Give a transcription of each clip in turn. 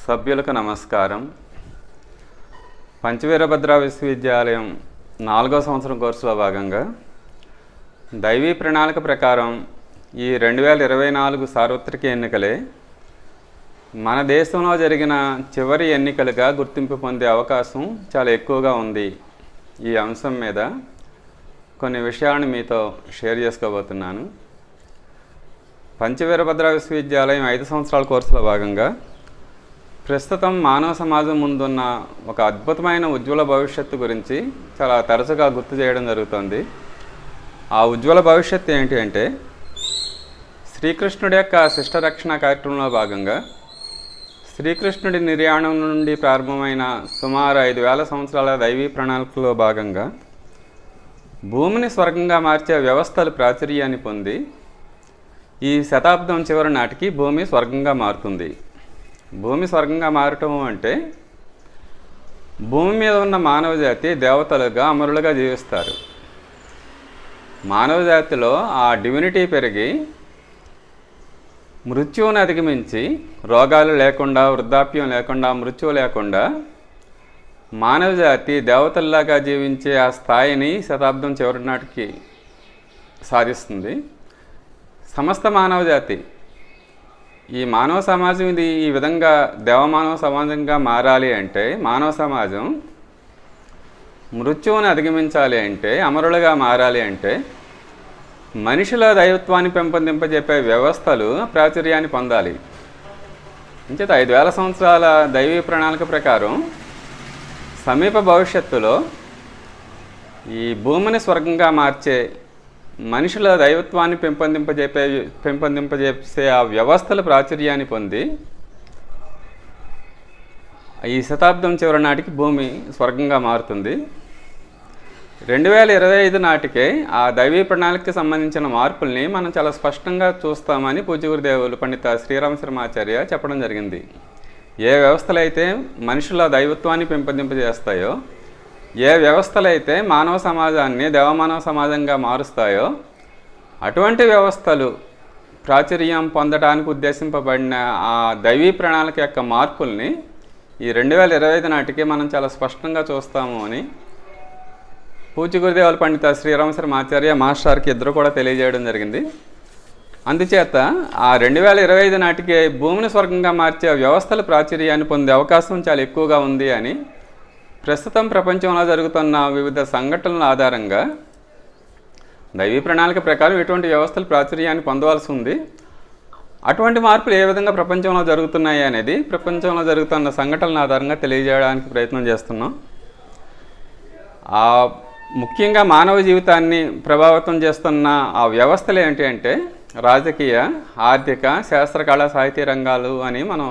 సభ్యులకు నమస్కారం. పంచవీరభద్ర విశ్వవిద్యాలయం 4వ సంవత్సరం కోర్సులో భాగంగా దైవీ ప్రణాళిక ప్రకారం ఈ 2024 సార్వత్రిక ఎన్నికలే మన దేశంలో జరిగిన చివరి ఎన్నికలుగా గుర్తింపు పొందే అవకాశం చాలా ఎక్కువగా ఉంది. ఈ అంశం మీద కొన్ని విషయాలను మీతో షేర్ చేసుకోబోతున్నాను. పంచవీరభద్ర విశ్వవిద్యాలయం 5 సంవత్సరాల కోర్సులో భాగంగా ప్రస్తుతం మానవ సమాజం ముందున్న ఒక అద్భుతమైన ఉజ్వల భవిష్యత్తు గురించి చాలా తరచుగా గుర్తు చేయడం జరుగుతుంది. ఆ ఉజ్వల భవిష్యత్తు ఏంటి అంటే, శ్రీకృష్ణుడి యొక్క శిష్టరక్షణ కార్యక్రమంలో భాగంగా శ్రీకృష్ణుడి నిర్యాణం నుండి ప్రారంభమైన సుమారు 5,000 సంవత్సరాల దైవీ ప్రణాళికలో భాగంగా భూమిని స్వర్గంగా మార్చే వ్యవస్థలు ప్రాచుర్యాన్ని పొంది ఈ శతాబ్దం చివరి నాటికి భూమి స్వర్గంగా మారుతుంది. భూమి స్వర్గంగా మారటం అంటే భూమి మీద ఉన్న మానవ జాతి దేవతలుగా అమరులుగా జీవిస్తారు. మానవ జాతిలో ఆ డివినిటీ పెరిగి మృత్యువుని అధిగమించి రోగాలు లేకుండా, వృద్ధాప్యం లేకుండా, మృత్యువు లేకుండా మానవ జాతి దేవతల్లాగా జీవించే ఆ స్థాయిని శతాబ్దం చివరి నాటికి సాధిస్తుంది. సమస్త మానవ జాతి, ఈ మానవ సమాజం ఇది ఈ విధంగా దేవమానవ సమాజంగా మారాలి అంటే, మానవ సమాజం మృత్యువుని అధిగమించాలి అంటే, అమరులుగా మారాలి అంటే మనిషిలో దైవత్వాన్ని పెంపొందింపజెప్పే వ్యవస్థలు ప్రాచుర్యాన్ని పొందాలి. అంచేత 5,000 సంవత్సరాల దైవీ ప్రణాళిక ప్రకారం సమీప భవిష్యత్తులో ఈ భూమిని స్వర్గంగా మార్చే మనుషుల దైవత్వాన్ని పెంపొందింపజేసే ఆ వ్యవస్థల ప్రాచుర్యాన్ని పొంది ఈ శతాబ్దం చివరి నాటికి భూమి స్వర్గంగా మారుతుంది. 2025 నాటికే ఆ దైవీ ప్రణాళికకి సంబంధించిన మార్పుల్ని మనం చాలా స్పష్టంగా చూస్తామని పూజ్య గురుదేవులు పండిత శ్రీరామశర్మాచార్య చెప్పడం జరిగింది. ఏ వ్యవస్థలైతే మనుషుల దైవత్వాన్ని పెంపొందింపజేస్తాయో, ఏ వ్యవస్థలైతే మానవ సమాజాన్ని దేవమానవ సమాజంగా మారుస్తాయో, అటువంటి వ్యవస్థలు ప్రాచుర్యం పొందడానికి ఉద్దేశింపబడిన ఆ దైవీ ప్రణాళిక యొక్క మార్పుల్ని ఈ 2025 నాటికి మనం చాలా స్పష్టంగా చూస్తాము అని పూజ్య గురుదేవుల పండిత శ్రీరామశర్మాచార్య మాస్టర్కి ఇద్దరు కూడా తెలియజేయడం జరిగింది. అందుచేత ఆ 2025 నాటికి భూమిని స్వర్గంగా మార్చే వ్యవస్థల ప్రాచుర్యాన్ని పొందే అవకాశం చాలా ఎక్కువగా ఉంది అని ప్రస్తుతం ప్రపంచంలో జరుగుతున్న వివిధ సంఘటనల ఆధారంగా దైవీ ప్రణాళిక ప్రకారం ఎటువంటి వ్యవస్థలు ప్రాచుర్యాన్ని పొందవలసి ఉంది, అటువంటి మార్పులు ఏ విధంగా ప్రపంచంలో జరుగుతున్నాయి అనేది ప్రపంచంలో జరుగుతున్న సంఘటనల ఆధారంగా తెలియజేయడానికి ప్రయత్నం చేస్తున్నాం. ముఖ్యంగా మానవ జీవితాన్ని ప్రభావితం చేస్తున్న ఆ వ్యవస్థలు ఏంటి అంటే రాజకీయ, ఆర్థిక, శాస్త్ర, కళా, సాహితీ రంగాలు అని మనం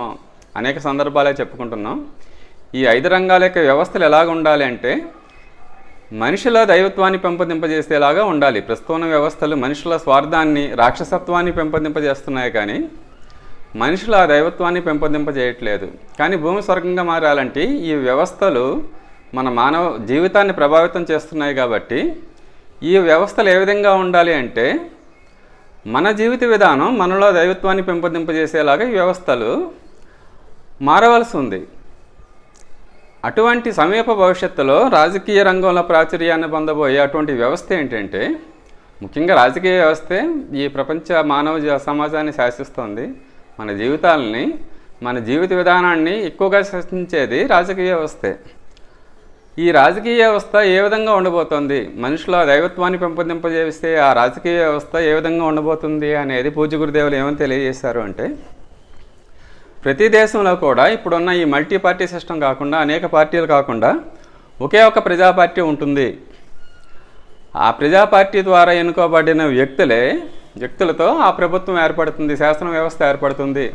అనేక సందర్భాలే చెప్పుకుంటున్నాం. ఈ 5 రంగాల యొక్క వ్యవస్థలు ఎలాగ ఉండాలి అంటే మనుషుల దైవత్వాన్ని పెంపొందింపజేసేలాగా ఉండాలి. ప్రస్తుత వ్యవస్థలు మనుషుల స్వార్థాన్ని, రాక్షసత్వాన్ని పెంపొందింపజేస్తున్నాయి, కానీ మనుషుల దైవత్వాన్ని పెంపొందింపజేయట్లేదు. కానీ భూమి స్వర్గంగా మారాలంటే ఈ వ్యవస్థలు మన మానవ జీవితాన్ని ప్రభావితం చేస్తున్నాయి. కాబట్టి ఈ వ్యవస్థలు ఏ విధంగా ఉండాలి అంటే మన జీవిత విధానం మనలో దైవత్వాన్ని పెంపొందింపజేసేలాగా ఈ వ్యవస్థలు మారవలసి ఉంది. అటువంటి సమీప భవిష్యత్తులో రాజకీయ రంగంలో ప్రాచుర్యాన్ని పొందబోయే అటువంటి వ్యవస్థ ఏంటంటే, ముఖ్యంగా రాజకీయ వ్యవస్థే ఈ ప్రపంచ మానవ సమాజాన్ని శాసిస్తోంది. మన జీవితాలని, మన జీవిత విధానాన్ని ఎక్కువగా శాసించేది రాజకీయ వ్యవస్థే. ఈ రాజకీయ వ్యవస్థ ఏ విధంగా ఉండబోతోంది, మనుషుల దైవత్వాన్ని పెంపొందింపజేస్తే ఆ రాజకీయ వ్యవస్థ ఏ విధంగా ఉండబోతుంది అనేది పూజ్య గురుదేవులు ఏమని తెలియజేశారు అంటే, ప్రతి దేశంలో కూడా ఇప్పుడున్న ఈ మల్టీ పార్టీ సిస్టమ్ కాకుండా, అనేక పార్టీలు కాకుండా ఒకే ఒక ప్రజా పార్టీ ఉంటుంది. ఆ ప్రజా పార్టీ ద్వారా ఎన్నుకోబడిన వ్యక్తులతో ఆ ప్రభుత్వం ఏర్పడుతుంది, శాసన వ్యవస్థ ఏర్పడుతుంది.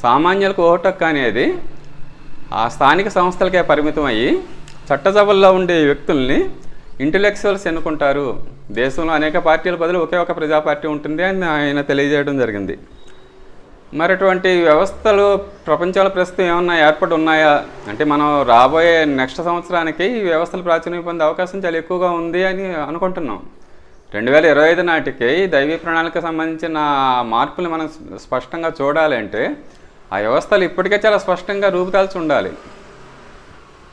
సామాన్యులకు ఓటు హక్కు అనేది ఆ స్థానిక సంస్థలకే పరిమితం అయ్యి చట్టసభల్లో ఉండే వ్యక్తుల్ని ఇంటెలెక్చువల్స్ ఎన్నుకుంటారు. దేశంలో అనేక పార్టీల బదులు ఒకే ఒక ప్రజా పార్టీ ఉంటుంది అని ఆయన తెలియజేయడం జరిగింది. మరి అటువంటి వ్యవస్థలు ప్రపంచంలో ప్రస్తుతం ఏమన్నా ఏర్పడి ఉన్నాయా అంటే, మనం రాబోయే నెక్స్ట్ సంవత్సరానికి ఈ వ్యవస్థలు ప్రాచుర్యం పొందే అవకాశం చాలా ఎక్కువగా ఉంది అని అనుకుంటున్నాం. 2025 నాటికి దైవీ ప్రణాళికకు సంబంధించిన మార్పులు మనం స్పష్టంగా చూడాలంటే ఆ వ్యవస్థలు ఇప్పటికే చాలా స్పష్టంగా రూపుదాల్చి ఉండాలి.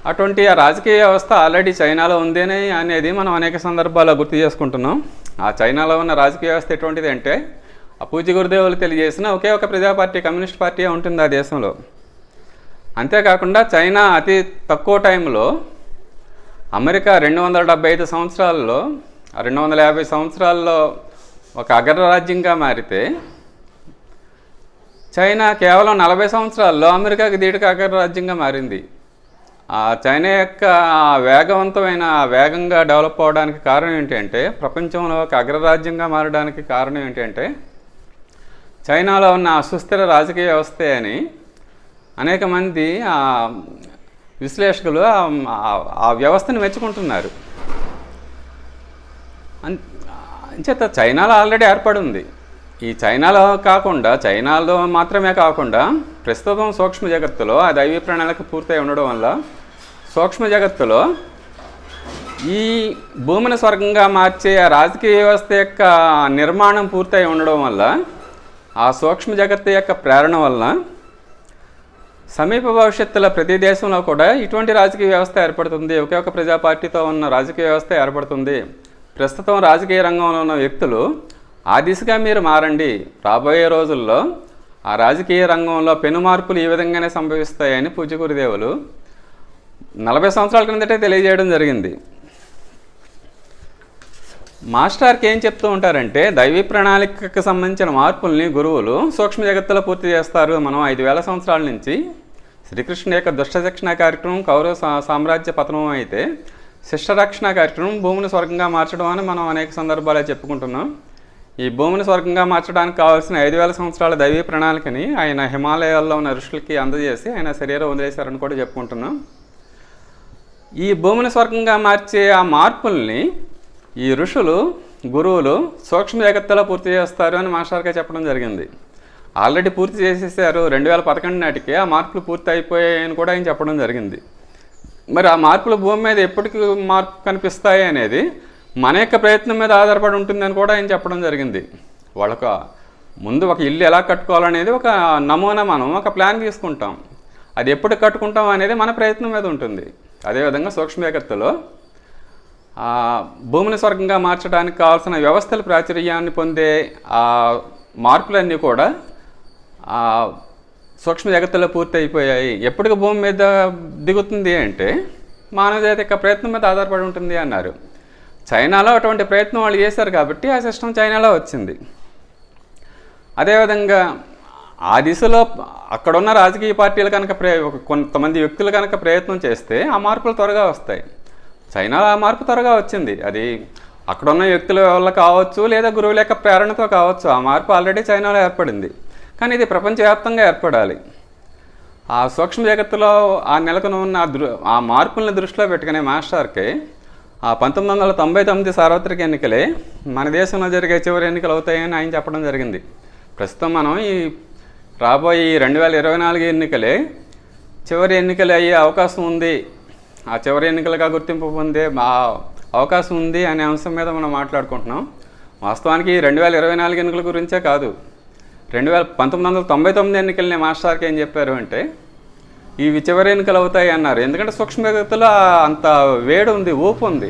అటువంటి ఆ రాజకీయ వ్యవస్థ ఆల్రెడీ చైనాలో ఉంది అనేది మనం అనేక సందర్భాల్లో గుర్తు చేసుకుంటున్నాం. ఆ చైనాలో ఉన్న రాజకీయ వ్యవస్థ ఎటువంటిది అంటే, ఆ పూజ్య గురుదేవులు తెలియజేసిన ఒకే ఒక ప్రజా పార్టీ, కమ్యూనిస్ట్ పార్టీ ఉంటుంది ఆ దేశంలో. అంతేకాకుండా చైనా అతి తక్కువ టైంలో అమెరికా 275 సంవత్సరాల్లో 250 సంవత్సరాల్లో ఒక అగ్రరాజ్యంగా మారితే, చైనా కేవలం 40 సంవత్సరాల్లో అమెరికాకి ధీటుగా అగ్రరాజ్యంగా మారింది. ఆ చైనా యొక్క వేగంగా డెవలప్ అవడానికి కారణం ఏంటంటే, ప్రపంచంలో ఒక అగ్రరాజ్యంగా మారడానికి కారణం ఏంటంటే, చైనాలో ఉన్న సుస్థిర రాజకీయ వ్యవస్థే అని అనేక మంది విశ్లేషకులు ఆ వ్యవస్థను మెచ్చుకుంటున్నారు. అంచేత చైనాలో ఆల్రెడీ ఏర్పడి ఉంది. ఈ చైనాలో మాత్రమే కాకుండా ప్రస్తుతం సూక్ష్మ జగత్తులో ఆ దైవీ ప్రణాళిక పూర్తయి ఉండడం వల్ల, సూక్ష్మ జగత్తులో ఈ భూమిని స్వర్గంగా మార్చే ఆ రాజకీయ వ్యవస్థ యొక్క నిర్మాణం పూర్తయి ఉండడం వల్ల, ఆ సూక్ష్మ జగత్తు యొక్క ప్రేరణ వల్ల సమీప భవిష్యత్తులో ప్రతి దేశంలో కూడా ఇటువంటి రాజకీయ వ్యవస్థ ఏర్పడుతుంది. ఒకే ఒక ప్రజా పార్టీతో ఉన్న రాజకీయ వ్యవస్థ ఏర్పడుతుంది. ప్రస్తుతం రాజకీయ రంగంలో ఉన్న వ్యక్తులు ఆ దిశగా మీరు మారండి. రాబోయే రోజుల్లో ఆ రాజకీయ రంగంలో పెను మార్పులు ఈ విధంగానే సంభవిస్తాయని పూజ్య గురుదేవులు 40 సంవత్సరాల క్రిందటే తెలియజేయడం జరిగింది. మాస్టర్కి ఏం చెప్తూ ఉంటారంటే, దైవీ ప్రణాళికకు సంబంధించిన మార్పుల్ని గురువులు సూక్ష్మ జగత్తులో పూర్తి చేస్తారు. మనం 5000 సంవత్సరాల నుంచి శ్రీకృష్ణ యొక్క దుష్టశిక్షణ కార్యక్రమం కౌరవ సామ్రాజ్య పతనం అయితే, శిష్టరక్షణ కార్యక్రమం భూమిని స్వర్గంగా మార్చడం అని మనం అనేక సందర్భాలు చెప్పుకుంటున్నాం. ఈ భూమిని స్వర్గంగా మార్చడానికి కావాల్సిన 5000 సంవత్సరాల దైవీ ప్రణాళికని ఆయన హిమాలయాల్లో ఉన్న ఋషులకి అందజేసి ఆయన శరీరం వదిలేశారని కూడా చెప్పుకుంటున్నాం. ఈ భూమిని స్వర్గంగా మార్చే ఆ మార్పుల్ని ఈ ఋషులు, గురువులు సూక్ష్మ జగత్తులో పూర్తి చేస్తారు అని మాస్టర్గా చెప్పడం జరిగింది. ఆల్రెడీ పూర్తి చేసేసారు. 2011 నాటికి ఆ మార్పులు పూర్తి అయిపోయాయని కూడా ఆయన చెప్పడం జరిగింది. మరి ఆ మార్పులు భూమి మీద ఎప్పటికీ మార్పు కనిపిస్తాయి అనేది మన యొక్క ప్రయత్నం మీద ఆధారపడి ఉంటుందని కూడా ఆయన చెప్పడం జరిగింది. వాళ్ళకు ముందు ఒక ఇల్లు ఎలా కట్టుకోవాలనేది ఒక నమూనా, మనం ఒక ప్లాన్ తీసుకుంటాం. అది ఎప్పుడు కట్టుకుంటాం అనేది మన ప్రయత్నం మీద ఉంటుంది. అదేవిధంగా సూక్ష్మ జగత్తులో భూమిని స్వర్గంగా మార్చడానికి కావాల్సిన వ్యవస్థల ప్రాచుర్యాన్ని పొందే ఆ మార్పులన్నీ కూడా సూక్ష్మ జగత్తులో పూర్తి అయిపోయాయి. ఎప్పటికి భూమి మీద దిగుతుంది అంటే మానవ జాతి యొక్క ప్రయత్నం మీద ఆధారపడి ఉంటుంది అన్నారు. చైనాలో అటువంటి ప్రయత్నం వాళ్ళు చేశారు కాబట్టి ఆ సిస్టమ్ చైనాలో వచ్చింది. అదేవిధంగా ఆ దిశలో అక్కడున్న రాజకీయ పార్టీలు కనుక కొంతమంది వ్యక్తులు కనుక ప్రయత్నం చేస్తే ఆ మార్పులు త్వరగా వస్తాయి. చైనాలో ఆ మార్పు త్వరగా వచ్చింది. అది అక్కడున్న వ్యక్తుల వల్ల కావచ్చు, లేదా గురువుల యొక్క ప్రేరణతో కావచ్చు. ఆ మార్పు ఆల్రెడీ చైనాలో ఏర్పడింది. కానీ ఇది ప్రపంచవ్యాప్తంగా ఏర్పడాలి. ఆ సూక్ష్మ జగత్తులో ఆ నెలకొని ఉన్న ఆ మార్పులను దృష్టిలో పెట్టుకునే మాస్టర్కి ఆ 1999 సార్వత్రిక ఎన్నికలే మన దేశంలో జరిగే చివరి ఎన్నికలు అవుతాయని ఆయన చెప్పడం జరిగింది. ప్రస్తుతం మనం ఈ రాబోయే 2024 ఎన్నికలే చివరి ఎన్నికలు అయ్యే అవకాశం ఉంది. ఆ చివరి ఎన్నికలుగా గుర్తింపు పొందే అవకాశం ఉంది అనే అంశం మీద మనం మాట్లాడుకుంటున్నాం. వాస్తవానికి 2024 ఎన్నికల గురించే కాదు, 1999 ఎన్నికలనే మాస్టర్కి ఏం చెప్పారు అంటే ఇవి చివరి ఎన్నికలు అవుతాయి అన్నారు. ఎందుకంటే సూక్ష్మ జగత్తులో అంత వేడి ఉంది, ఊపు ఉంది,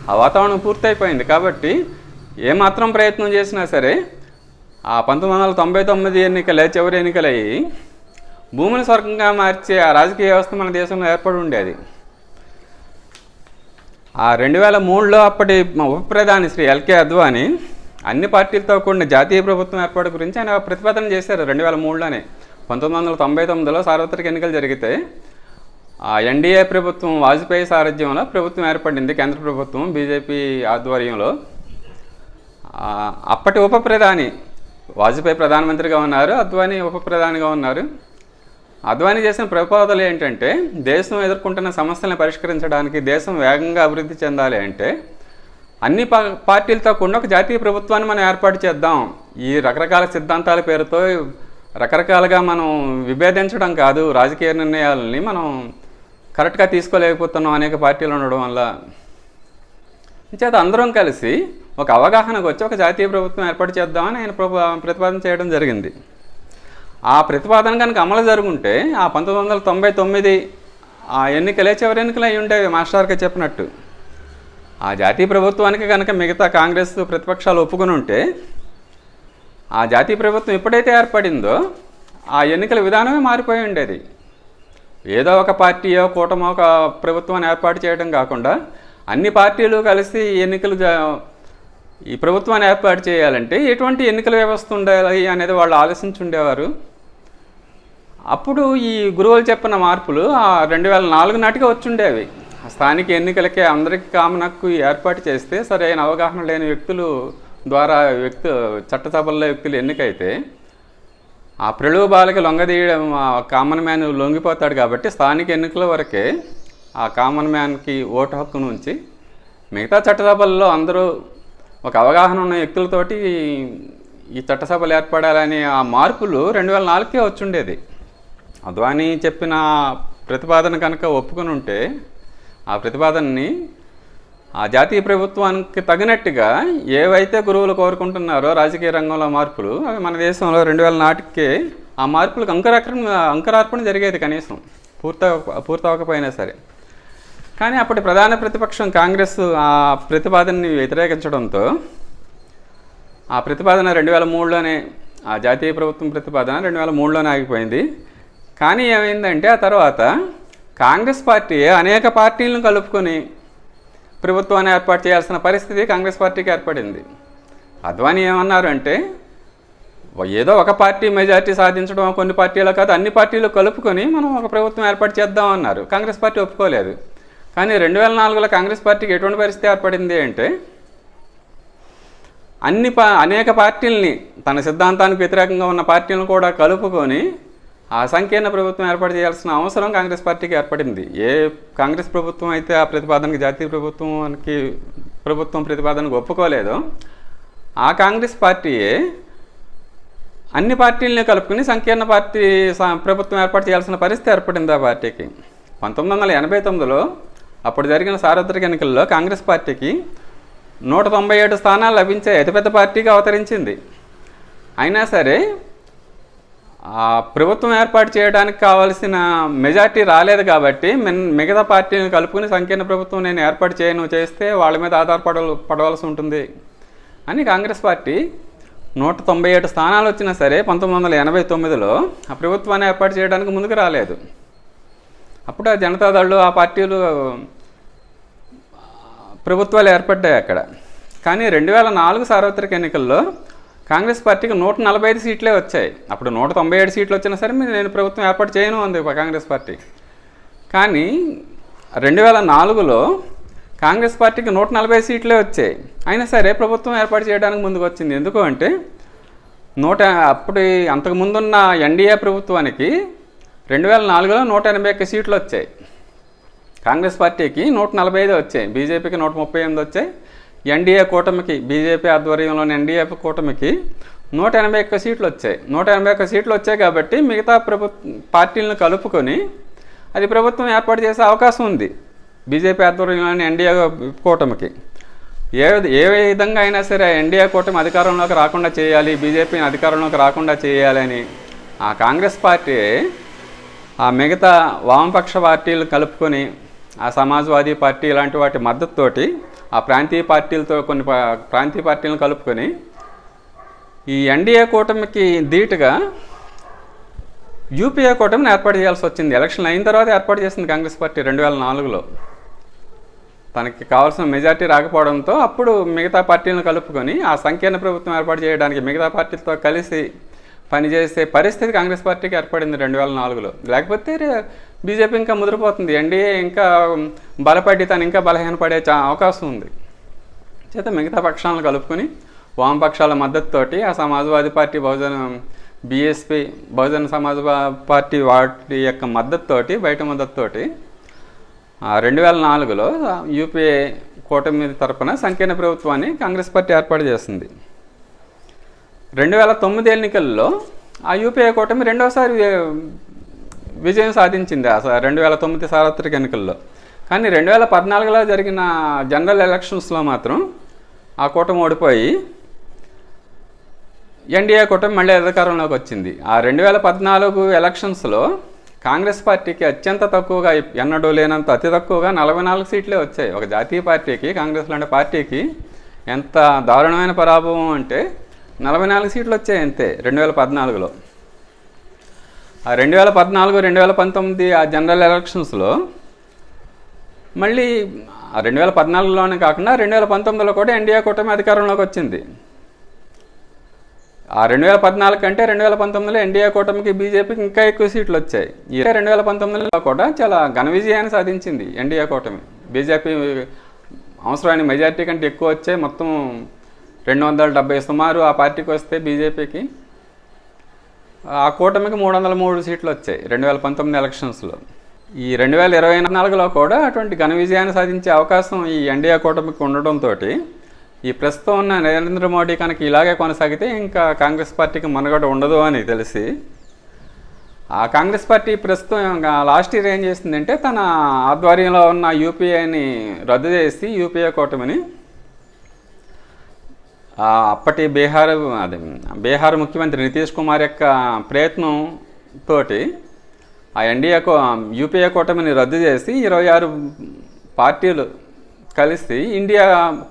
ఆ వాతావరణం పూర్తయిపోయింది. కాబట్టి ఏమాత్రం ప్రయత్నం చేసినా సరే ఆ 1999 ఎన్నికలే చివరి ఎన్నికలయ్యి భూమిని స్వర్గంగా మార్చే ఆ రాజకీయ వ్యవస్థ మన దేశంలో ఏర్పడి ఉండేది. ఆ 2003లో అప్పటి ఉప ప్రధాని శ్రీ ఎల్కే అద్వానీ అన్ని పార్టీలతో కూడిన జాతీయ ప్రభుత్వం ఏర్పాటు గురించి ఆయన ప్రతిపాదన చేశారు. 2003లోనే 1999లో సార్వత్రిక ఎన్నికలు జరిగితే ఆ ఎన్డీఏ ప్రభుత్వం వాజ్పేయి సారథ్యంలో ప్రభుత్వం ఏర్పడింది, కేంద్ర ప్రభుత్వం బీజేపీ ఆధ్వర్యంలో. అప్పటి ఉప ప్రధాని వాజ్పేయి ప్రధానమంత్రిగా ఉన్నారు, అద్వానీ ఉప ప్రధానిగా ఉన్నారు. అద్వానీ చేసిన ప్రపోజల్ ఏంటంటే దేశం ఎదుర్కొంటున్న సమస్యలను పరిష్కరించడానికి, దేశం వేగంగా అభివృద్ధి చెందాలి అంటే అన్ని పార్టీలతో కూడిన ఒక జాతీయ ప్రభుత్వాన్ని మనం ఏర్పాటు చేద్దాం. ఈ రకరకాల సిద్ధాంతాల పేరుతో రకరకాలుగా మనం విభేదించడం కాదు, రాజకీయ నిర్ణయాలని మనం కరెక్ట్గా తీసుకోలేకపోతున్నాం అనేక పార్టీలు ఉండడం వల్ల. చేత అందరం కలిసి ఒక అవగాహనకు వచ్చి ఒక జాతీయ ప్రభుత్వం ఏర్పాటు చేద్దామని ఆయన ప్రతిపాదన చేయడం జరిగింది. ఆ ప్రతిపాదన కనుక అమలు జరుగుంటే ఆ 1999 ఆ ఎన్నికలే చివరి ఎన్నికలు అయి ఉండేవి మాస్టర్గా చెప్పినట్టు. ఆ జాతీయ ప్రభుత్వానికి కనుక మిగతా కాంగ్రెస్ ప్రతిపక్షాలు ఒప్పుకుని ఉంటే ఆ జాతీయ ప్రభుత్వం ఎప్పుడైతే ఏర్పడిందో ఆ ఎన్నికల విధానమే మారిపోయి ఉండేది. ఏదో ఒక పార్టీయో కూటమో ఒక ప్రభుత్వాన్ని ఏర్పాటు చేయడం కాకుండా అన్ని పార్టీలు కలిసి ఈ ప్రభుత్వాన్ని ఏర్పాటు చేయాలంటే ఎటువంటి ఎన్నికల వ్యవస్థ ఉండాలి అనేది వాళ్ళు ఆలోచించుండేవారు. అప్పుడు ఈ గురువులు చెప్పిన మార్పులు 2004 నాటికి వచ్చుండేవి. స్థానిక ఎన్నికలకే అందరికీ కామన్ హక్కు ఏర్పాటు చేస్తే సరైన అవగాహన లేని వ్యక్తులు ద్వారా చట్టసభల్లో వ్యక్తులు ఎన్నికైతే ఆ ప్రలోభాలకి లొంగదీయడం కామన్ మ్యాన్ లొంగిపోతాడు. కాబట్టి స్థానిక ఎన్నికల వరకే ఆ కామన్ మ్యాన్కి ఓటు హక్కు నుంచి మిగతా చట్టసభల్లో అందరూ ఒక అవగాహన ఉన్న వ్యక్తులతోటి ఈ చట్టసభలు ఏర్పడాలని ఆ మార్పులు 2004కే వచ్చుండేది. అద్వానీ చెప్పిన ప్రతిపాదన కనుక ఒప్పుకొని ఉంటే ఆ ప్రతిపాదనని ఆ జాతీయ ప్రభుత్వానికి తగినట్టుగా ఏవైతే గురువులు కోరుకుంటున్నారో రాజకీయ రంగంలో మార్పులు అవి మన దేశంలో 2000 నాటికే ఆ మార్పులకు అంకురార్పణ జరిగేది. కనీసం పూర్తవకపోయినా సరే. కానీ అప్పటి ప్రధాన ప్రతిపక్షం కాంగ్రెస్ ఆ ప్రతిపాదనని వ్యతిరేకించడంతో ఆ ప్రతిపాదన 2003లోనే ఆ జాతీయ ప్రభుత్వం ప్రతిపాదన 2003లోనే ఆగిపోయింది. కానీ ఏమైందంటే ఆ తర్వాత కాంగ్రెస్ పార్టీ అనేక పార్టీలను కలుపుకొని ప్రభుత్వాన్ని ఏర్పాటు చేయాల్సిన పరిస్థితి కాంగ్రెస్ పార్టీకి ఏర్పడింది. అద్వానీ ఏమన్నారు అంటే ఏదో ఒక పార్టీ మెజారిటీ సాధించడం కొన్ని పార్టీలు కాదు అన్ని పార్టీలు కలుపుకొని మనం ఒక ప్రభుత్వం ఏర్పాటు చేద్దామన్నారు. కాంగ్రెస్ పార్టీ ఒప్పుకోలేదు. కానీ 2004లో కాంగ్రెస్ పార్టీకి ఎటువంటి పరిస్థితి ఏర్పడింది అంటే అనేక పార్టీలని తన సిద్ధాంతానికి వ్యతిరేకంగా ఉన్న పార్టీలను కూడా కలుపుకొని ఆ సంకీర్ణ ప్రభుత్వం ఏర్పాటు చేయాల్సిన అవసరం కాంగ్రెస్ పార్టీకి ఏర్పడింది. ఏ కాంగ్రెస్ ప్రభుత్వం అయితే ఆ ప్రతిపాదనకి జాతీయ ప్రభుత్వం ప్రతిపాదనకు ఒప్పుకోలేదో ఆ కాంగ్రెస్ పార్టీయే అన్ని పార్టీలని కలుపుకొని సంకీర్ణ ప్రభుత్వం ఏర్పాటు చేయాల్సిన పరిస్థితి ఏర్పడింది ఆ పార్టీకి. 1989లో అప్పుడు జరిగిన సార్వత్రిక ఎన్నికల్లో కాంగ్రెస్ పార్టీకి 197 స్థానాలు లభించే అతిపెద్ద పార్టీగా అవతరించింది. అయినా సరే ప్రభుత్వం ఏర్పాటు చేయడానికి కావాల్సిన మెజార్టీ రాలేదు. కాబట్టి మిగతా పార్టీలను కలుపుకుని సంకీర్ణ ప్రభుత్వం నేను ఏర్పాటు చేస్తే వాళ్ళ మీద పడవలసి ఉంటుంది అని కాంగ్రెస్ పార్టీ 197 స్థానాలు వచ్చినా సరే 1989లో ఆ ప్రభుత్వాన్ని ఏర్పాటు చేయడానికి ముందుకు రాలేదు. అప్పుడు ఆ జనతాదళ్ళు ఆ పార్టీలు ప్రభుత్వాలు ఏర్పడ్డాయి అక్కడ. కానీ 2004 సార్వత్రిక ఎన్నికల్లో కాంగ్రెస్ పార్టీకి 145 సీట్లే వచ్చాయి. అప్పుడు 197 సీట్లు వచ్చినా సరే నేను ప్రభుత్వం ఏర్పాటు చేయను అంది కాంగ్రెస్ పార్టీ. కానీ 2004లో కాంగ్రెస్ పార్టీకి 140 సీట్లే వచ్చాయి. అయినా సరే ప్రభుత్వం ఏర్పాటు చేయడానికి ముందుకు వచ్చింది. ఎందుకు అంటే అంతకుముందున్న ఎన్డీఏ ప్రభుత్వానికి 2004లో 181 సీట్లు వచ్చాయి. కాంగ్రెస్ పార్టీకి 145 వచ్చాయి. బీజేపీకి 138 వచ్చాయి. ఎన్డీఏ కూటమికి బీజేపీ ఆధ్వర్యంలోని ఎన్డీఏ కూటమికి 181 సీట్లు వచ్చాయి. 181 సీట్లు వచ్చాయి కాబట్టి మిగతా పార్టీలను కలుపుకొని అది ప్రభుత్వం ఏర్పాటు చేసే అవకాశం ఉంది బీజేపీ ఆధ్వర్యంలోని ఎన్డీఏ కూటమికి. ఏ విధంగా అయినా సరే ఎన్డీఏ కూటమి అధికారంలోకి రాకుండా చేయాలి, బీజేపీని అధికారంలోకి రాకుండా చేయాలని ఆ కాంగ్రెస్ పార్టీ ఆ మిగతా వామపక్ష పార్టీలు కలుపుకొని ఆ సమాజ్వాదీ పార్టీ ఇలాంటి వాటి మద్దతుతోటి ఆ ప్రాంతీయ పార్టీలతో కొన్ని ప్రాంతీయ పార్టీలను కలుపుకొని ఈ ఎన్డీఏ కూటమికి ధీటుగా యూపీఏ కూటమిని ఏర్పాటు చేయాల్సి వచ్చింది. ఎలక్షన్ అయిన తర్వాత ఏర్పాటు చేసింది కాంగ్రెస్ పార్టీ 2004లో. తనకి కావాల్సిన మెజార్టీ రాకపోవడంతో అప్పుడు మిగతా పార్టీలను కలుపుకొని ఆ సంకీర్ణ ప్రభుత్వం ఏర్పాటు చేయడానికి మిగతా పార్టీలతో కలిసి పనిచేసే పరిస్థితి కాంగ్రెస్ పార్టీకి ఏర్పడింది 2004లో. లేకపోతే బీజేపీ ఇంకా ముదిరిపోతుంది, ఎన్డీఏ ఇంకా బలపడి తను ఇంకా బలహీనపడే అవకాశం ఉంది. చేత మిగతా పక్షాలను కలుపుకొని వామపక్షాల మద్దతుతోటి ఆ Samajwadi party BSP Bahujan Samaj party వాటి యొక్క మద్దతుతోటి బయట మద్దతుతోటి 2004లో యూపీఏ కూటమి తరపున సంకీర్ణ ప్రభుత్వాన్ని కాంగ్రెస్ పార్టీ ఏర్పాటు చేస్తుంది. 2009 ఎన్నికల్లో ఆ యూపీఏ కూటమి రెండోసారి విజయం సాధించింది 2009 సార్వత్రిక ఎన్నికల్లో. కానీ 2014లో జరిగిన జనరల్ ఎలక్షన్స్లో మాత్రం ఆ కూటమి ఓడిపోయి ఎన్డీఏ కూటమి మళ్ళీ అధికారంలోకి వచ్చింది. ఆ 2014 ఎలక్షన్స్లో కాంగ్రెస్ పార్టీకి అత్యంత తక్కువగా, ఎన్నడూ లేనంత అతి తక్కువగా 44 సీట్లే వచ్చాయి. ఒక జాతీయ పార్టీకి, కాంగ్రెస్ లాంటి పార్టీకి ఎంత దారుణమైన పరాభవం అంటే 44 సీట్లు వచ్చాయి అంతే 2014లో. ఆ 2014, 2019 ఆ జనరల్ ఎలక్షన్స్లో మళ్ళీ 2014లోనే కాకుండా 2019లో కూడా ఎన్డీఏ కూటమి అధికారంలోకి వచ్చింది. ఆ 2014 కంటే 2019లో ఎన్డీఏ కూటమికి, బీజేపీకి ఇంకా ఎక్కువ సీట్లు వచ్చాయి. ఈ 2019లో కూడా చాలా ఘన విజయాన్ని సాధించింది ఎన్డీఏ కూటమి. బీజేపీ అవసరమైన మెజారిటీ కంటే ఎక్కువ వచ్చాయి. మొత్తం 270 సుమారు ఆ పార్టీకి వస్తే బీజేపీకి, ఆ కూటమికి 303 సీట్లు వచ్చాయి 2019 ఎలక్షన్స్లో. ఈ 2024లో కూడా అటువంటి ఘన విజయాన్ని సాధించే అవకాశం ఈ ఎన్డీఏ కూటమికి ఉండడంతో ఈ ప్రస్తుతం ఉన్న నరేంద్ర మోడీ కనుక ఇలాగే కొనసాగితే ఇంకా కాంగ్రెస్ పార్టీకి మనుగడ ఉండదు అని తెలిసి, ఆ కాంగ్రెస్ పార్టీ ప్రస్తుతం లాస్ట్ ఇయర్ ఏం చేసిందంటే తన ఆధ్వర్యంలో ఉన్న యూపీఏని రద్దు చేసి యూపీఏ కూటమిని అప్పటి బీహార్ ముఖ్యమంత్రి నితీష్ కుమార్ యొక్క ప్రయత్నం తోటి ఆ యూపీఏ కూటమిని రద్దు చేసి 26 పార్టీలు కలిసి ఇండియా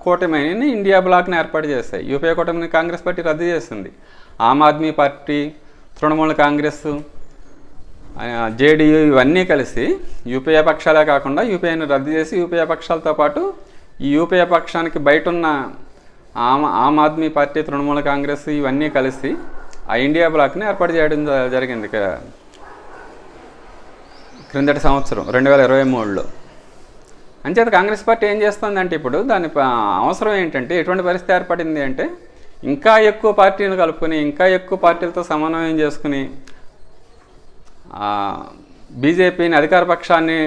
కూటమిని, ఇండియా బ్లాక్ని ఏర్పాటు చేస్తాయి. యూపీఏ కూటమిని కాంగ్రెస్ పార్టీ రద్దు చేస్తుంది. ఆమ్ ఆద్మీ పార్టీ, తృణమూల్ కాంగ్రెస్, జేడీయూ ఇవన్నీ కలిసి యూపీఏ పక్షాలే కాకుండా యూపీఏని రద్దు చేసి యూపీఏ పక్షాలతో పాటు ఈ యూపీఏ పక్షానికి బయట ఉన్న ఆమ్ ఆద్మీ పార్టీ, తృణమూల్ కాంగ్రెస్ ఇవన్నీ కలిసి ఆ ఇండియా బ్లాక్ని ఏర్పాటు చేయడం జరిగింది క్రిందటి సంవత్సరం 2023లో. అంచేత కాంగ్రెస్ పార్టీ ఏం చేస్తుందంటే ఇప్పుడు దాని అవసరం ఏంటంటే, ఎటువంటి పరిస్థితి ఏర్పడింది అంటే ఇంకా ఎక్కువ పార్టీలు కలుపుకొని, ఇంకా ఎక్కువ పార్టీలతో సమన్వయం చేసుకుని బీజేపీని, అధికార పక్షాన్ని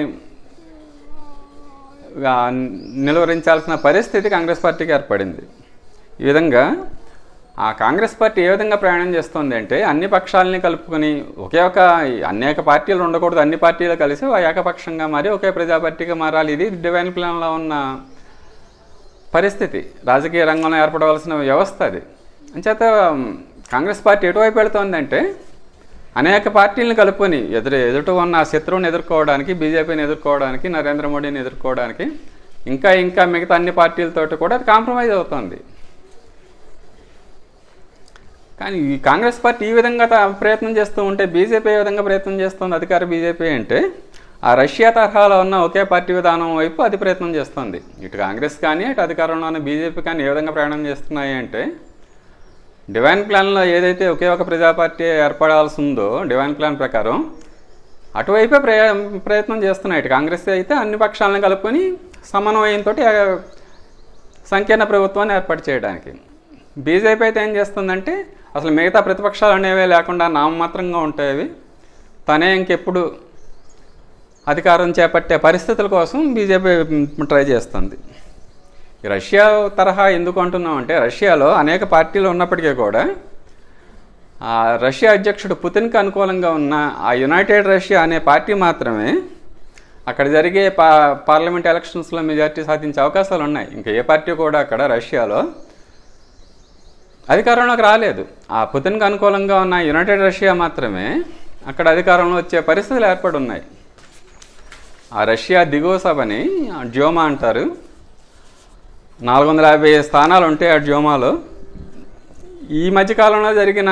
నిలువరించాల్సిన పరిస్థితి కాంగ్రెస్ పార్టీకి ఏర్పడింది. ఈ విధంగా ఆ కాంగ్రెస్ పార్టీ ఏ విధంగా ప్రయాణం చేస్తుంది అంటే అన్ని పక్షాలని కలుపుకొని అనేక పార్టీలు ఉండకూడదు, అన్ని పార్టీలు కలిసి ఏకపక్షంగా మారి ఒకే ప్రజాపార్టీగా మారాలి. ఇది డివైన్ ప్లాన్లో ఉన్న పరిస్థితి, రాజకీయ రంగంలో ఏర్పడవలసిన వ్యవస్థ అది. అంచేత కాంగ్రెస్ పార్టీ ఎటువైపు వెళుతోందంటే అనేక పార్టీలను కలుపుకొని ఎదుట ఉన్న శత్రువుని ఎదుర్కోవడానికి, బీజేపీని ఎదుర్కోవడానికి, నరేంద్ర మోడీని ఎదుర్కోవడానికి ఇంకా మిగతా అన్ని పార్టీలతోటి కూడా అది కాంప్రమైజ్ అవుతుంది. కానీ ఈ కాంగ్రెస్ పార్టీ ఈ విధంగా ప్రయత్నం చేస్తూ ఉంటే బీజేపీ ఏ విధంగా ప్రయత్నం చేస్తుంది? అధికార బీజేపీ అంటే ఆ రష్యా తరహాలో ఉన్న ఒకే పార్టీ విధానం వైపు అది ప్రయత్నం చేస్తుంది. ఇటు కాంగ్రెస్ కానీ అటు అధికారంలో ఉన్న బీజేపీ కానీ ఏ విధంగా ప్రయాణం చేస్తున్నాయి అంటే డివైన్ ప్లాన్లో ఏదైతే ఒకే ఒక ప్రజా పార్టీ ఏర్పడాల్సి ఉందో డివైన్ ప్లాన్ ప్రకారం అటువైపే ప్రయత్నం చేస్తున్నాయి. ఇటు కాంగ్రెస్ అయితే అన్ని పక్షాలను కలుపుకొని సమన్వయంతో సంకీర్ణ ప్రభుత్వాన్ని ఏర్పాటు చేయడానికి, బీజేపీ అయితే ఏం చేస్తుందంటే అసలు మిగతా ప్రతిపక్షాలు అనేవే లేకుండా నామమాత్రంగా ఉంటాయి. తనే ఇంకెప్పుడు అధికారం చేపట్టే పరిస్థితుల కోసం బీజేపీ ట్రై చేస్తుంది. రష్యా తరహా ఎందుకు అంటున్నాం అంటే రష్యాలో అనేక పార్టీలు ఉన్నప్పటికీ కూడా రష్యా అధ్యక్షుడు పుతిన్కి అనుకూలంగా ఉన్న ఆ యునైటెడ్ రష్యా అనే పార్టీ మాత్రమే అక్కడ జరిగే పార్లమెంట్ ఎలక్షన్స్లో మెజార్టీ సాధించే అవకాశాలు ఉన్నాయి. ఇంకా ఏ పార్టీ కూడా అక్కడ రష్యాలో అధికారంలోకి రాలేదు. ఆ పుతిన్కి అనుకూలంగా ఉన్న యునైటెడ్ రష్యా మాత్రమే అక్కడ అధికారంలో వచ్చే పరిస్థితులు ఏర్పడి ఉన్నాయి. ఆ రష్యా దిగువ సభని డ్యూమా అంటారు. 450 స్థానాలు ఉంటాయి ఆ డ్యూమాలో. ఈ మధ్యకాలంలో జరిగిన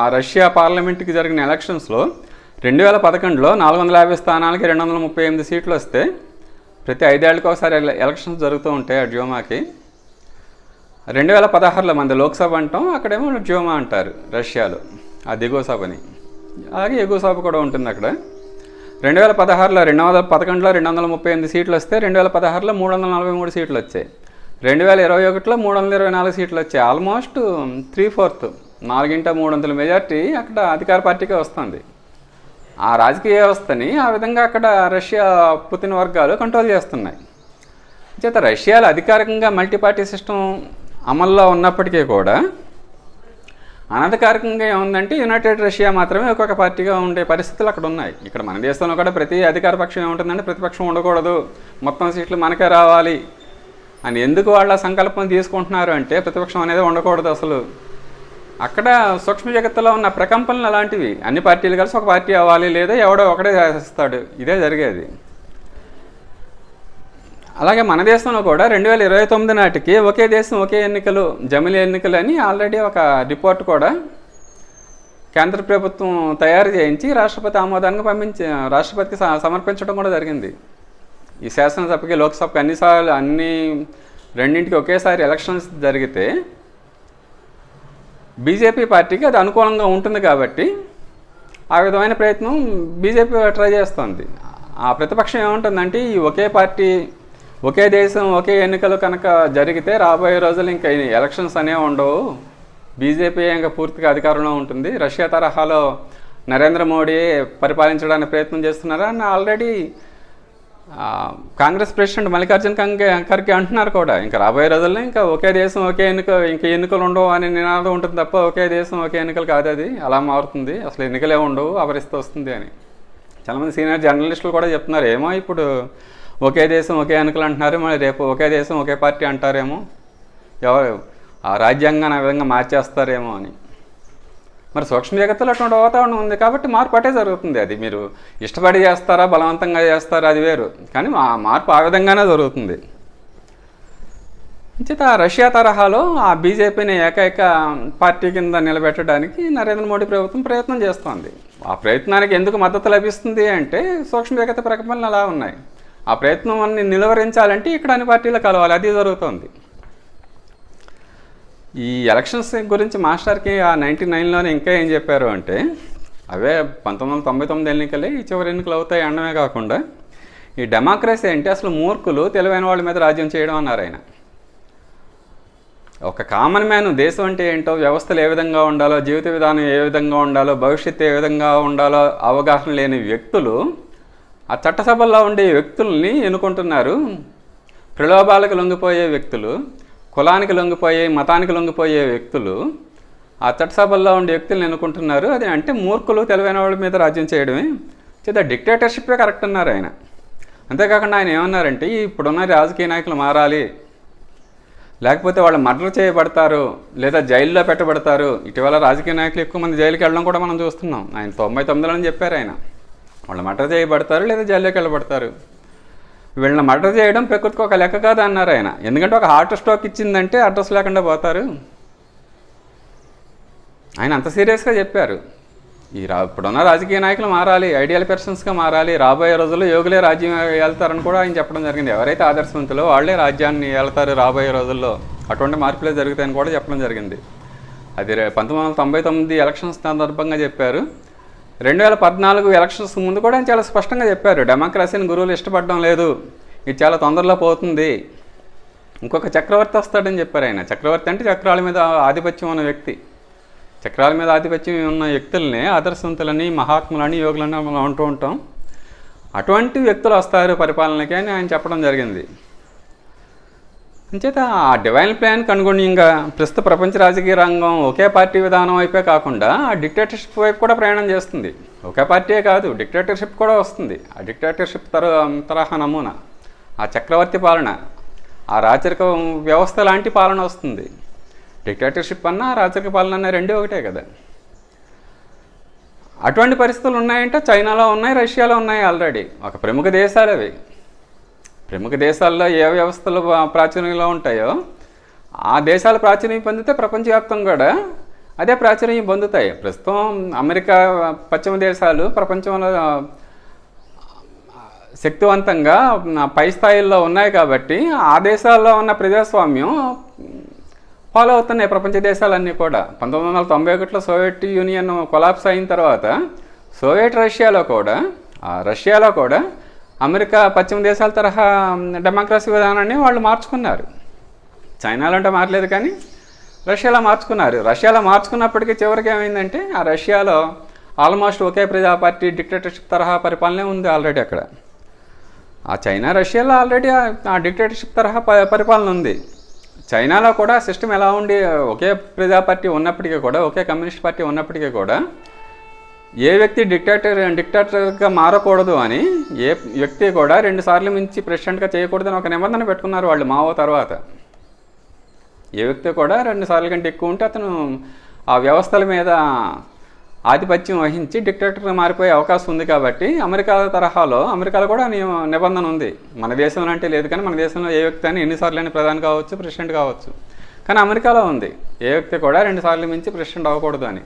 ఆ రష్యా పార్లమెంట్కి జరిగిన ఎలక్షన్స్లో 2011లో 450 స్థానాలకి 238 సీట్లు వస్తే ప్రతి 5 ఏళ్ళకి ఒకసారి ఎలక్షన్స్ జరుగుతూ ఉంటాయి ఆ డ్యూమాకి. 2016లో మనది లోక్సభ అంటాం, అక్కడేమో డ్యూమా అంటారు రష్యాలో ఆ దిగువ సభని. అలాగే ఎగువ సభ కూడా ఉంటుంది అక్కడ. 2016లో 2011లో 238 సీట్లు వస్తే 2016లో 343 సీట్లు వచ్చాయి. 2021లో 324 సీట్లు వచ్చాయి. ఆల్మోస్ట్ 3/4 4/3 మెజార్టీ అక్కడ అధికార పార్టీకే వస్తుంది. ఆ రాజకీయ వ్యవస్థని ఆ విధంగా అక్కడ రష్యా పుతిన్ వర్గాలు కంట్రోల్ చేస్తున్నాయి. చేత రష్యాలో అధికారికంగా మల్టీపార్టీ సిస్టమ్ అమల్లో ఉన్నప్పటికీ కూడా అనధికారికంగా ఏముందంటే యునైటెడ్ రష్యా మాత్రమే ఒక్కొక్క పార్టీగా ఉండే పరిస్థితులు అక్కడ ఉన్నాయి. ఇక్కడ మన దేశంలో కూడా ప్రతి అధికార పక్షం ఏముంటుందంటే ప్రతిపక్షం ఉండకూడదు, మొత్తం సీట్లు మనకే రావాలి అని ఎందుకు వాళ్ళ సంకల్పం తీసుకుంటున్నారు అంటే ప్రతిపక్షం అనేది ఉండకూడదు అసలు. అక్కడ సూక్ష్మ జగత్తులో ఉన్న ప్రకంపనలు అలాంటివి. అన్ని పార్టీలు కలిసి ఒక పార్టీ అవ్వాలి, లేదా ఎవడో ఒకడే చేస్తాడు, ఇదే జరిగేది. అలాగే మన దేశంలో కూడా 2029 నాటికి ఒకే దేశం ఒకే ఎన్నికలు, జమిలీ ఎన్నికలు అని ఆల్రెడీ ఒక రిపోర్ట్ కూడా కేంద్ర ప్రభుత్వం తయారు చేయించి రాష్ట్రపతి ఆమోదానికి రాష్ట్రపతికి సమర్పించడం కూడా జరిగింది. ఈ శాసనసభకి లోక్సభకి అన్ని రెండింటికి ఒకేసారి ఎలక్షన్స్ జరిగితే బీజేపీ పార్టీకి అది అనుకూలంగా ఉంటుంది కాబట్టి ఆ విధమైన ప్రయత్నం బీజేపీ ట్రై చేస్తుంది. ఆ ప్రతిపక్షం ఏముంటుందంటే ఈ ఒకే పార్టీ ఒకే దేశం ఒకే ఎన్నికలు కనుక జరిగితే రాబోయే రోజులు ఇంకా ఎలక్షన్స్ అనేవి ఉండవు, బీజేపీ ఇంకా పూర్తిగా అధికారంలో ఉంటుంది, రష్యా తరహాలో నరేంద్ర మోడీ పరిపాలించడానికి ప్రయత్నం చేస్తున్నారా అని ఆల్రెడీ కాంగ్రెస్ ప్రెసిడెంట్ మల్లికార్జున ఖర్గే అంటున్నారు కూడా. ఇంకా రాబోయే రోజుల్లో ఇంకా ఒకే దేశం ఒకే ఇంకా ఎన్నికలు ఉండవు అనే నినాదం ఉంటుంది తప్ప ఒకే దేశం ఒకే ఎన్నికలు కాదు, అది అలా మారుతుంది, అసలు ఎన్నికలే ఉండవు, అపరిస్థితి వస్తుంది అని చాలామంది సీనియర్ జర్నలిస్టులు కూడా చెప్తున్నారు. ఏమో ఇప్పుడు ఒకే దేశం ఒకే ఎన్నికలు అంటున్నారు, మళ్ళీ రేపు ఒకే దేశం ఒకే పార్టీ అంటారేమో, ఎవరు ఆ రాజ్యాంగాన్ని ఆ విధంగా మార్చేస్తారేమో అని. మరి సూక్ష్మ జగత్తులో అటువంటి వాతావరణం ఉంది కాబట్టి మార్పు అటే జరుగుతుంది. అది మీరు ఇష్టపడి చేస్తారా బలవంతంగా చేస్తారా అది వేరు, కానీ మార్పు ఆ విధంగానే జరుగుతుంది. చేత రష్యా తరహాలో ఆ బీజేపీని ఏకైక పార్టీ కింద నిలబెట్టడానికి నరేంద్ర మోడీ ప్రభుత్వం ప్రయత్నం చేస్తోంది. ఆ ప్రయత్నానికి ఎందుకు మద్దతు లభిస్తుంది అంటే సూక్ష్మ జగత్తు ప్రకంపనలు అలా ఉన్నాయి. ఆ ప్రయత్నం అన్ని నిలువరించాలంటే ఇక్కడ అన్ని పార్టీలు కలవాలి, అది జరుగుతోంది. ఈ ఎలక్షన్స్ గురించి మాస్టర్కి ఆ 99లోనే ఇంకా ఏం చెప్పారు అంటే అవే 1999 ఎన్నికలే ఈ చివరి ఎన్నికలు అవుతాయి అనడమే కాకుండా ఈ డెమోక్రసీ అంటే అసలు మూర్ఖులు తెలివైన వాళ్ళ మీద రాజ్యం చేయడం అన్నారు ఆయన. ఒక కామన్ మ్యాన్ దేశం అంటే ఏంటో, వ్యవస్థలు ఏ విధంగా ఉండాలో, జీవిత విధానం ఏ విధంగా ఉండాలో, భవిష్యత్తు ఏ విధంగా ఉండాలో అవగాహన లేని వ్యక్తులు ఆ చట్టసభల్లో ఉండే వ్యక్తుల్ని ఎన్నుకుంటున్నారు. ప్రలోభాలకు లొంగిపోయే వ్యక్తులు, కులానికి లొంగిపోయే మతానికి లొంగిపోయే వ్యక్తులు ఆ చట్టసభల్లో ఉండే వ్యక్తులను ఎన్నుకుంటున్నారు. అది అంటే మూర్ఖులు తెలివైన వాళ్ళ మీద రాజ్యం చేయడమే, చేత డిక్టేటర్షిప్పే కరెక్ట్ అన్నారు ఆయన. అంతేకాకుండా ఆయన ఏమన్నారంటే ఇప్పుడున్న రాజకీయ నాయకులు మారాలి, లేకపోతే వాళ్ళు మర్డర్ చేయబడతారు లేదా జైల్లో పెట్టబడతారు. ఇటీవల రాజకీయ నాయకులు ఎక్కువ మంది జైలుకి వెళ్ళడం కూడా మనం చూస్తున్నాం. ఆయన 99లోనే చెప్పారు ఆయన, వాళ్ళు మర్డర్ చేయబడతారు లేదా జైల్లోకి వెళ్ళబడతారు. వీళ్ళని మర్డర్ చేయడం ప్రకృతికి ఒక లెక్క కాదు అన్నారు ఆయన. ఎందుకంటే ఒక హార్ట్ స్ట్రోక్ ఇచ్చిందంటే అడ్రస్ లేకుండా పోతారు. ఆయన అంత సీరియస్గా చెప్పారు. ఇప్పుడున్న రాజకీయ నాయకులు మారాలి, ఐడియల్ పర్సన్స్గా మారాలి, రాబోయే రోజుల్లో యోగులే రాజ్యం వెళ్తారని కూడా ఆయన చెప్పడం జరిగింది. ఎవరైతే ఆదర్శవంతులో వాళ్ళే రాజ్యాన్ని వెళ్తారు రాబోయే రోజుల్లో, అటువంటి మార్పులే జరుగుతాయని కూడా చెప్పడం జరిగింది. అది 1999 ఎలక్షన్స్ సందర్భంగా చెప్పారు. 2014 ఎలక్షన్స్ ముందు కూడా ఆయన చాలా స్పష్టంగా చెప్పారు, డెమోక్రసీని గురువులు ఇష్టపడడం లేదు, ఇది చాలా తొందరలో పోతుంది, ఇంకొక చక్రవర్తి వస్తాడని చెప్పారు ఆయన. చక్రవర్తి అంటే చక్రాల మీద ఆధిపత్యం ఉన్న వ్యక్తి. చక్రాల మీద ఆధిపత్యం ఉన్న వ్యక్తుల్ని ఆదర్శవంతులని, మహాత్ములని, యోగులని మనం అంటూ ఉంటాం. అటువంటి వ్యక్తులు వస్తారు పరిపాలనకి అని ఆయన చెప్పడం జరిగింది. అంచేత ఆ డివైన్ ప్లాన్కి అనుగుణ్యంగా ప్రస్తుత ప్రపంచ రాజకీయ రంగం ఒకే పార్టీ విధానం వైపే కాకుండా ఆ డిక్టేటర్షిప్ వైపు కూడా ప్రయాణం చేస్తుంది. ఒకే పార్టీయే కాదు, డిక్టేటర్షిప్ కూడా వస్తుంది. ఆ డిక్టేటర్షిప్ తరహా నమూనా, ఆ చక్రవర్తి పాలన, ఆ రాచరిక వ్యవస్థ లాంటి పాలన వస్తుంది. డిక్టేటర్షిప్ అన్నా రాచరిక పాలన అన్నా రెండూ ఒకటే కదా. అటువంటి పరిస్థితులు ఉన్నాయంటే చైనాలో ఉన్నాయి, రష్యాలో ఉన్నాయి ఆల్రెడీ. ఒక ప్రముఖ దేశాలు అవి. ప్రముఖ దేశాల్లో ఏ వ్యవస్థలు ప్రాచుర్యంలో ఉంటాయో ఆ దేశాలు ప్రాచుర్యం పొందితే ప్రపంచవ్యాప్తంగా కూడా అదే ప్రాచుర్యం పొందుతాయి. ప్రస్తుతం అమెరికా, పశ్చిమ దేశాలు ప్రపంచంలో శక్తివంతంగా పై స్థాయిల్లో ఉన్నాయి కాబట్టి ఆ దేశాల్లో ఉన్న ప్రజాస్వామ్యం ఫాలో అవుతున్నాయి ప్రపంచ దేశాలన్నీ కూడా. 1991లో సోవియట్ యూనియన్ కొలాప్స్ అయిన తర్వాత సోవియట్ రష్యాలో కూడా అమెరికా, పశ్చిమ దేశాల తరహా డెమోక్రసీ విధానాన్ని వాళ్ళు మార్చుకున్నారు. చైనాలో అంటే మారలేదు కానీ రష్యాలో మార్చుకున్నారు. రష్యాలో మార్చుకున్నప్పటికీ చివరికి ఏమైందంటే ఆ రష్యాలో ఆల్మోస్ట్ ఒకే ప్రజా పార్టీ డిక్టేటర్షిప్ తరహా పరిపాలనే ఉంది ఆల్రెడీ అక్కడ. ఆ చైనా, రష్యాలో ఆల్రెడీ ఆ డిక్టేటర్షిప్ తరహా పరిపాలన ఉంది. చైనాలో కూడా సిస్టమ్ ఎలా ఉండి ఒకే ప్రజా పార్టీ ఉన్నప్పటికీ కూడా, ఒకే కమ్యూనిస్ట్ పార్టీ ఉన్నప్పటికీ కూడా ఏ వ్యక్తి డిక్టేటర్గా మారకూడదు అని ఏ వ్యక్తి కూడా 2 సార్లు మించి ప్రెసిడెంట్గా చేయకూడదని ఒక నిబంధన పెట్టుకున్నారు వాళ్ళు మావో తర్వాత. ఏ వ్యక్తి కూడా 2 సార్ల కంటే ఎక్కువ ఉంటే అతను ఆ వ్యవస్థల మీద ఆధిపత్యం వహించి డిక్టేటర్గా మారిపోయే అవకాశం ఉంది. కాబట్టి అమెరికా తరహాలో అమెరికాలో కూడా నిబంధన ఉంది. మన దేశంలో అంటే లేదు, కానీ మన దేశంలో ఏ వ్యక్తి అని ఎన్నిసార్లు అయినా ప్రధాని కావచ్చు, ప్రెసిడెంట్ కావచ్చు. కానీ అమెరికాలో ఉంది, ఏ వ్యక్తి కూడా 2 సార్లు మించి ప్రెసిడెంట్ అవ్వకూడదు అని.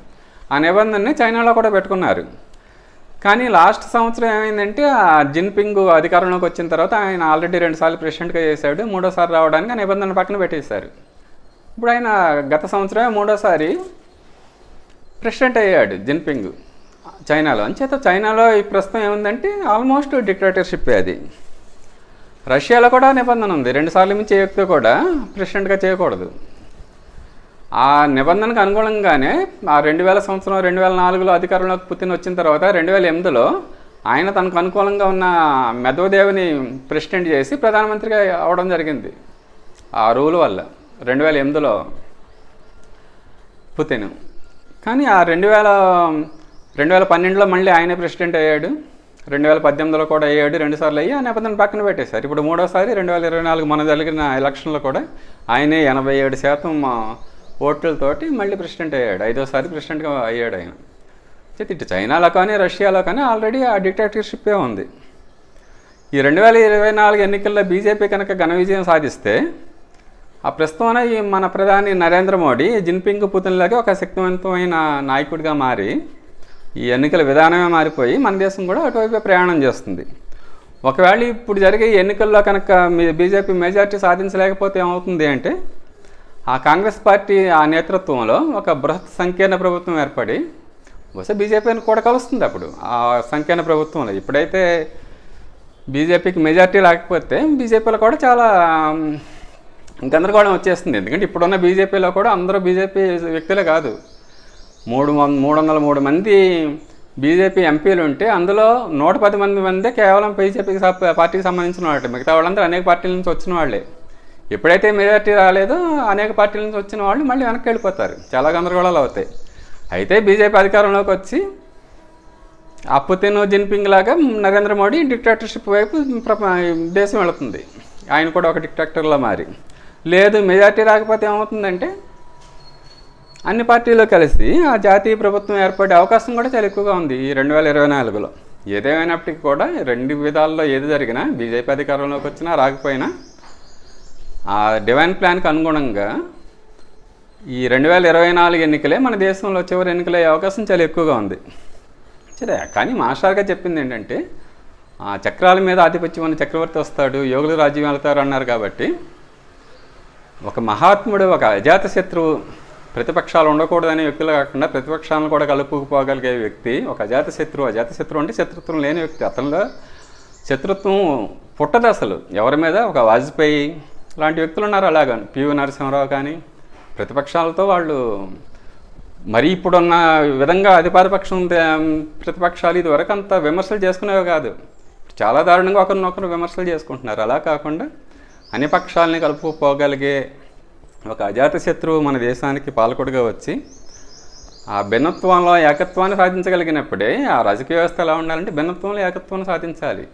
ఆ నిబంధనని చైనాలో కూడా పెట్టుకున్నారు. కానీ లాస్ట్ సంవత్సరం ఏమైందంటే ఆ జిన్పింగ్ అధికారంలోకి వచ్చిన తర్వాత ఆయన ఆల్రెడీ 2 సార్లు ప్రెసిడెంట్గా చేశాడు. 3వసారి రావడానికి ఆ నిబంధన పక్కన పెట్టేశారు. ఇప్పుడు ఆయన గత సంవత్సరమే 3వసారి ప్రెసిడెంట్ అయ్యాడు జిన్పింగ్ చైనాలో. అంచేత చైనాలో ఈ ప్రస్తుతం ఏముందంటే ఆల్మోస్ట్ డిక్టేటర్షిప్. అది రష్యాలో కూడా నిబంధన ఉంది, 2 సార్లు మించి ఏ వ్యక్తి కూడా ప్రెసిడెంట్గా చేయకూడదు. ఆ నిబంధనకు అనుగుణంగానే ఆ 2000 సంవత్సరం 2004లో అధికారంలోకి పుతిన్ వచ్చిన తర్వాత 2008లో ఆయన తనకు అనుకూలంగా ఉన్న మెద్వదేవ్ని ప్రెసిడెంట్ చేసి ప్రధానమంత్రిగా అవడం జరిగింది. ఆ రూల్ వల్ల 2008లో పుతిన్. కానీ ఆ 2012లో మళ్ళీ ఆయనే ప్రెసిడెంట్ అయ్యాడు, 2018లో కూడా అయ్యాడు, 2 సార్లు అయ్యి ఆ నిబంధన పక్కన పెట్టేశారు. ఇప్పుడు 3వసారి 2024 మన జరిగిన ఎలక్షన్లో కూడా ఆయనే 87% ఓట్లతోటి మళ్ళీ ప్రెసిడెంట్ అయ్యాడు. 5వసారి ప్రెసిడెంట్గా అయ్యాడు ఆయన. ఇటు చైనాలో కానీ రష్యాలో కానీ ఆల్రెడీ ఆ డిక్టేటర్షిప్పే ఉంది. ఈ 2024 ఎన్నికల్లో బీజేపీ కనుక ఘన విజయం సాధిస్తే ఆ ప్రస్తుతం ఈ మన ప్రధాని నరేంద్ర మోడీ జిన్పింగ్ పుతిన్లాగే ఒక శక్తివంతమైన నాయకుడిగా మారి ఈ ఎన్నికల విధానమే మారిపోయి మన దేశం కూడా అటువైపే ప్రయాణం చేస్తుంది. ఒకవేళ ఇప్పుడు జరిగే ఎన్నికల్లో కనుక బీజేపీ మెజారిటీ సాధించలేకపోతే ఏమవుతుంది అంటే ఆ కాంగ్రెస్ పార్టీ ఆ నేతృత్వంలో ఒక బృహత్ సంకీర్ణ ప్రభుత్వం ఏర్పడి బహుశా బీజేపీని కూడా కలుస్తుంది. అప్పుడు ఆ సంకీర్ణ ప్రభుత్వంలో ఇప్పుడైతే బీజేపీకి మెజారిటీ లేకపోతే బీజేపీలో కూడా చాలా గందరగోళం వచ్చేస్తుంది. ఎందుకంటే ఇప్పుడున్న బీజేపీలో కూడా అందరూ బీజేపీ వ్యక్తులే కాదు, 303 మంది బీజేపీ ఎంపీలు ఉంటే అందులో 110 మందే కేవలం బీజేపీకి పార్టీకి సంబంధించిన వాళ్ళు. మిగతా వాళ్ళందరూ అనేక పార్టీల నుంచి వచ్చిన వాళ్ళే. ఎప్పుడైతే మెజారిటీ రాలేదో అనేక పార్టీల నుంచి వచ్చిన వాళ్ళు మళ్ళీ వెనక్కి వెళ్ళిపోతారు, చాలా గందరగోళాలు అవుతాయి. అయితే బీజేపీ అధికారంలోకి వచ్చి ఆ పుతిన్ జిన్పింగ్ లాగా నరేంద్ర మోడీ డిక్టేటర్షిప్ వైపు దేశం వెళుతుంది. ఆయన కూడా ఒక డిక్టేటర్లో మారి. లేదు మెజారిటీ రాకపోతే ఏమవుతుందంటే అన్ని పార్టీలు కలిసి ఆ జాతీయ ప్రభుత్వం ఏర్పడే అవకాశం కూడా చాలా ఎక్కువగా ఉంది ఈ 2024లో. ఏదేమైనప్పటికీ కూడా 2 విధాల్లో ఏది జరిగినా బీజేపీ అధికారంలోకి వచ్చినా రాకపోయినా ఆ డివైన్ ప్లాన్కి అనుగుణంగా ఈ 2024 ఎన్నికలే మన దేశంలో చివరి ఎన్నికలయ్యే అవకాశం చాలా ఎక్కువగా ఉంది. సరే, కానీ మాస్టర్గా చెప్పింది ఏంటంటే ఆ చక్రాల మీద ఆధిపత్యం ఉన్న చక్రవర్తి వస్తాడు, యోగులు రాజ్యం వెళ్తారు అన్నారు. కాబట్టి ఒక మహాత్ముడు, ఒక అజాతశత్రువు, ప్రతిపక్షాలు ఉండకూడదనే వ్యక్తులు కాకుండా ప్రతిపక్షాలను కూడా కలుపుకుపోగలిగే వ్యక్తి ఒక అజాతశత్రువు. అజాతశత్రువు అంటే శత్రుత్వం లేని వ్యక్తి. అతనిలో శత్రుత్వం పుట్టదు అసలు ఎవరి మీద. ఒక వాజ్పేయి లాంటి వ్యక్తులు ఉన్నారు అలాగా, పివి నరసింహరావు కానీ. ప్రతిపక్షాలతో వాళ్ళు మరీ ఇప్పుడున్న విధంగా అధికారపక్షం ప్రతిపక్షాలు ఇదివరకు అంత విమర్శలు చేసుకునేవి కాదు, చాలా దారుణంగా ఒకరినొకరు విమర్శలు చేసుకుంటున్నారు. అలా కాకుండా అన్ని పక్షాలని కలుపుకోగలిగే ఒక అజాతశత్రువు మన దేశానికి పాలకుడిగా వచ్చి ఆ భిన్నత్వంలో ఏకత్వాన్ని సాధించగలిగినప్పుడే ఆ రాజకీయ వ్యవస్థ ఎలా ఉండాలంటే భిన్నత్వంలో ఏకత్వాన్ని సాధించాలి.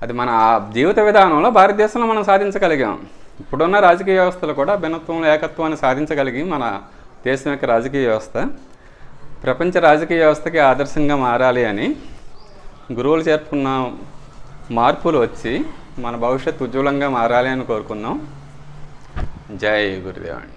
అది మన జీవిత విధానంలో భారతదేశంలో మనం సాధించగలిగాం. ఇప్పుడున్న రాజకీయ వ్యవస్థలు కూడా భిన్నత్వంలో ఏకత్వాన్ని సాధించగలిగి మన దేశం యొక్క రాజకీయ వ్యవస్థ ప్రపంచ రాజకీయ వ్యవస్థకి ఆదర్శంగా మారాలి అని గురువులు చేర్చుకున్న మార్పులు వచ్చి మన భవిష్యత్తు ఉజ్వలంగా మారాలి అని కోరుకుందాం. జై గురుదేవాణి.